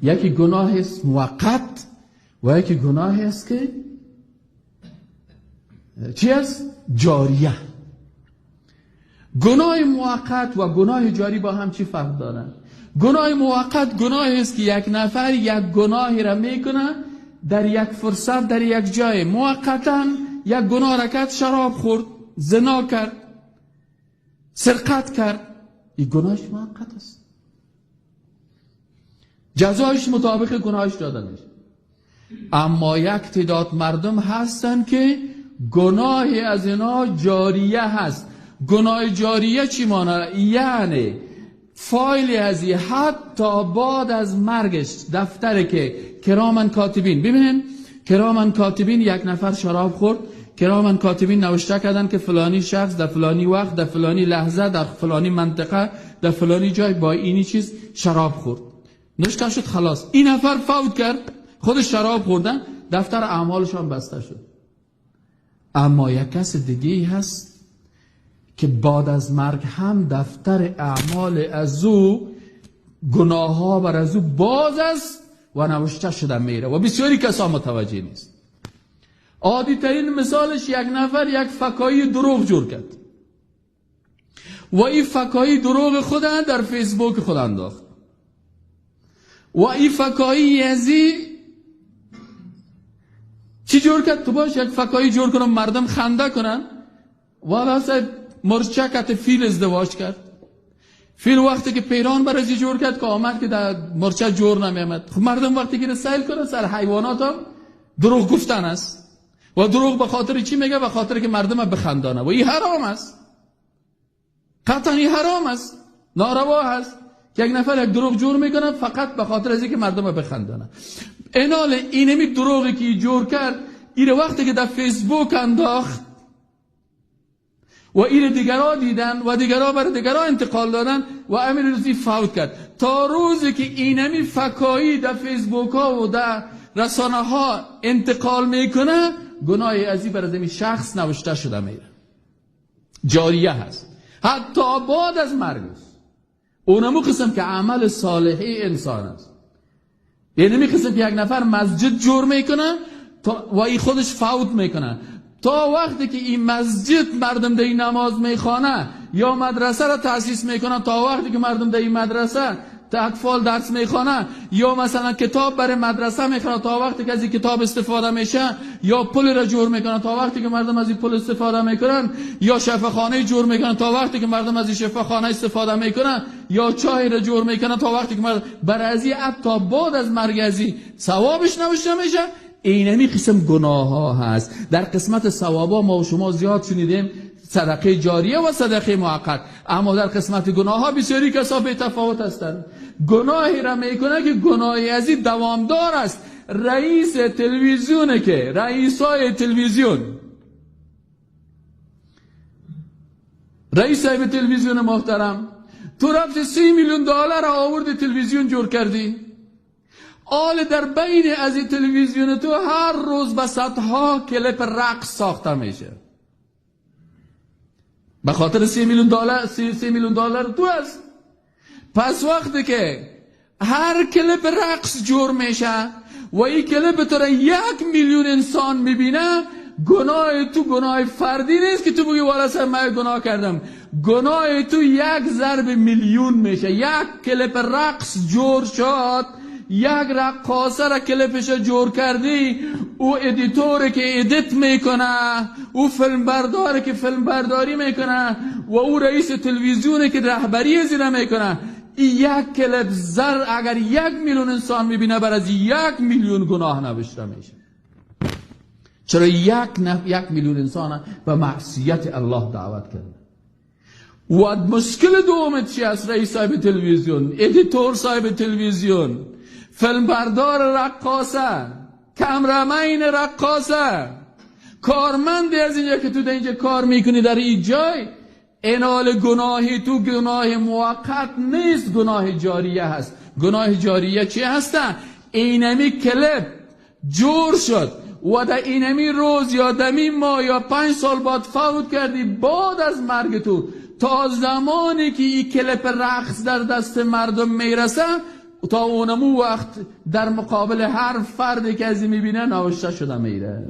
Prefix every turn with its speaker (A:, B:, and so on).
A: یکی گناه است موقت و یکی گناه است که چی است؟ جاریه. گناه موقت و گناه جاری با هم چی فرق دارن؟ گناه موقت گناهی است که یک نفر یک گناهی را میکنه در یک فرصت در یک جای، موقتا یک گناه را کرد، شراب خورد، زنا کرد، سرقت کرد، این گناهش موقت است، جزایش مطابق گناهش داده میشه. اما یک تعداد مردم هستن که گناه از اینا جاریه هست. گناه جاریه چی معنی؟ یعنی فایلی ازی حتی بعد از مرگش دفتره که کرامن کاتبین، ببینین کرامن کاتبین یک نفر شراب خورد، کرامن کاتبین نوشته کردن که فلانی شخص در فلانی وقت در فلانی لحظه در فلانی منطقه در فلانی جای با اینی چیز شراب خورد، نوشته شد، خلاص این نفر فوت کرد، خودش شراب خوردن، دفتر اعمالشان بسته شد. اما یک کس دیگه هست که بعد از مرگ هم دفتر اعمال از او، گناه ها بر از او باز است و نوشته شده میره و بسیاری کسا متوجه نیست. عادی ترین مثالش یک نفر یک فکایی دروغ جور کرد و این فکایی دروغ خودن در فیسبوک خود انداخت و این فکایی ازی چی جور کرد؟ تو باش یک فکایی جور کنم مردم خنده کنن. والا صاحب مرچکت فیل ازدواج کرد. فیل وقتی که پیران برازی جور کرد که آمد که در مرچک جور نمیامد. خب مردم وقتی که سیل کنن سر حیوانات هم دروغ گفتن است و دروغ به خاطر چی میگه؟ به خاطر که مردم بخندانه و این حرام است، قطعا این حرام است، ناروا است که یک نفر یک دروغ جور میکنه فقط به خاطر از اینکه مردم بخندانه. اینال اینمی دروغی که جور کرد این وقتی که در فیسبوک انداخت و این دیگرها دیدن و دیگرها برای دیگرها انتقال دادن و امیر روزی فوت کرد. تا روزی که اینمی فکایی در فیسبوک ها و در رسانه ها انتقال میکنه گناهی ازی برای زمین شخص نوشته شده میره، جاریه هست حتی بعد از مرگش. اونمو قسم که عمل صالحی انسان است، یعنی می قسم که یک نفر مسجد جور میکنه و ای خودش فوت میکنه، تا وقتی که این مسجد مردم در این نماز میخوانه یا مدرسه را تأسیس میکنه، تا وقتی که مردم در این مدرسه اطفال درس میخوانه یا مثلا کتاب برای مدرسه میخوانه، تا وقتی که از این کتاب استفاده میشه، یا پل را جور میکنه تا وقتی که مردم از این پل استفاده میکنن، یا شفاخانه جور میکنن تا وقتی که مردم از این شفاخانه استفاده میکنن، یا چای را جور میکنن تا وقتی که مردم برای از این حتی بعد از مرگ از این ثوابش نوشته میشه. اینمی قسم گناه ها هست. در قسمت ثوابا ما و شما زیاد شنیدیم صدقه جاریه و صدقه موقت، اما در قسمت گناه ها بسیاری کسا به تفاوت هستند. گناهی را میکنه که گناهی ازی دوامدار است. رئیس تلویزیونه که رئیسای تلویزیون، رئیس صاحب تلویزیون محترم، تو رفت 3 میلیون دلار آورد تلویزیون جور کردی، آل در بین از تلویزیون تو هر روز به صدها کلیپ رقص ساخته میشه به خاطر 3 میلیون دلار. 3 میلیون دلار تو است. پس وقتی که هر کلیپ رقص جور میشه و این کلیپ تو را 1 میلیون انسان میبینه، گناه تو گناه فردی نیست که تو بگی والا سر من گناه کردم، گناه تو 1 ضرب میلیون میشه. 1 کلیپ رقص جور شد، 1 رقاصه را کلیپش جور کردی، او ادیتوری که ادیت میکنه، او فیلم برداری که فیلم برداری میکنه و او رئیس تلویزیونی که رهبری زیرا میکنه، این 1 کلیپ زر اگر 1 میلیون انسان میبینه بر از 1 میلیون گناه نوشته میشه. چرا 1 میلیون انسان به معصیت الله دعوت کرده. و مشکل دومت چی است؟ رئیس صاحب تلویزیون، ادیتور صاحب تلویزیون، فیلم بردار رقاصه، کامرامین رقاصه، کارمندی از اینجا که تو در اینجا کار میکنی در این جای، اینال گناهی تو گناه موقت نیست، گناه جاریه هست. گناه جاریه چی هسته؟ اینمی کلیپ جور شد و در اینمی روز یا دمی ماه یا 5 سال بعد فوت کردی، بعد از مرگ تو تا زمانی که این کلیپ رقص در دست مردم میرسه تا اونمو وقت در مقابل هر فردی که ازی میبینه نوشته شده میره.